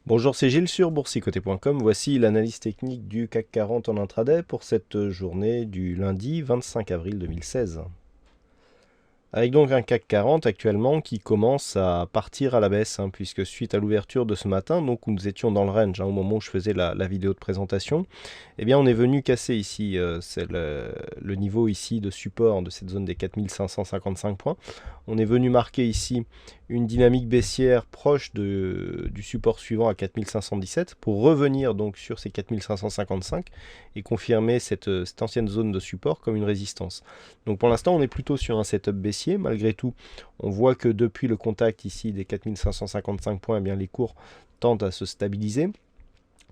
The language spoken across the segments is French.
Bonjour, c'est Gilles sur boursicoté.com. Voici l'analyse technique du CAC 40 en intraday pour cette journée du lundi 25 avril 2016. Avec donc un CAC 40 actuellement qui commence à partir à la baisse, puisque suite à l'ouverture de ce matin, donc où nous étions dans le range au moment où je faisais la vidéo de présentation, eh bien on est venu casser ici, c'est le niveau ici de support de cette zone des 4555 points. On est venu marquer ici une dynamique baissière proche du support suivant à 4517 pour revenir donc sur ces 4555 et confirmer cette ancienne zone de support comme une résistance. Donc pour l'instant on est plutôt sur un setup baissier. Malgré tout, on voit que depuis le contact ici des 4555 points, eh bien, les cours tendent à se stabiliser.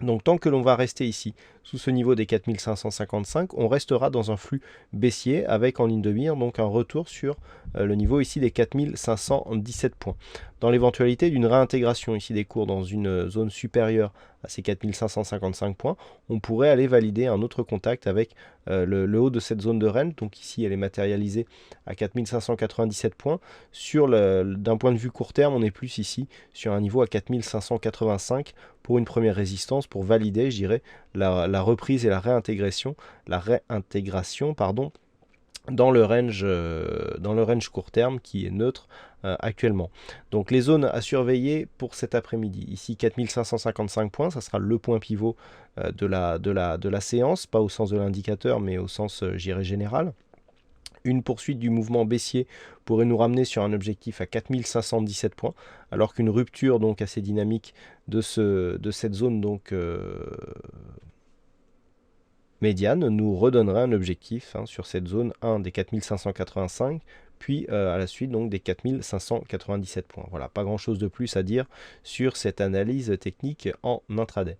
Donc tant que l'on va rester ici, sous ce niveau des 4555, on restera dans un flux baissier avec en ligne de mire donc un retour sur le niveau ici des 4517 points. Dans l'éventualité d'une réintégration ici des cours dans une zone supérieure à ces 4555 points, on pourrait aller valider un autre contact avec le haut de cette zone de range. Donc ici, elle est matérialisée à 4597 points. D'un point de vue court terme, on est plus ici sur un niveau à 4585 pour une première résistance, pour valider, je dirais, la reprise et la réintégration dans le range court terme qui est neutre actuellement. Donc les zones à surveiller pour cet après-midi. Ici 4555 points, ça sera le point pivot de la séance, pas au sens de l'indicateur, mais au sens, général. Une poursuite du mouvement baissier pourrait nous ramener sur un objectif à 4517 points, alors qu'une rupture donc assez dynamique de cette zone donc médiane nous redonnerait un objectif sur cette zone 1 des 4585, puis à la suite donc des 4597 points. Voilà, pas grand chose de plus à dire sur cette analyse technique en intraday.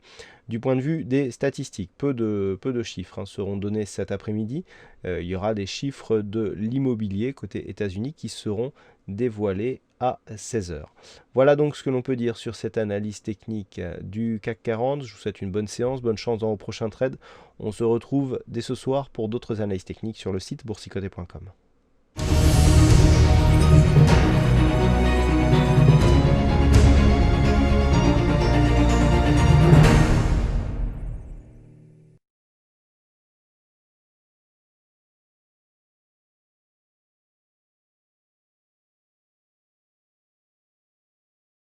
Du point de vue des statistiques, peu de chiffres seront donnés cet après-midi. Il y aura des chiffres de l'immobilier côté États-Unis qui seront dévoilés à 16 h. Voilà donc ce que l'on peut dire sur cette analyse technique du CAC 40. Je vous souhaite une bonne séance, bonne chance dans vos prochains trades. On se retrouve dès ce soir pour d'autres analyses techniques sur le site boursicoté.com.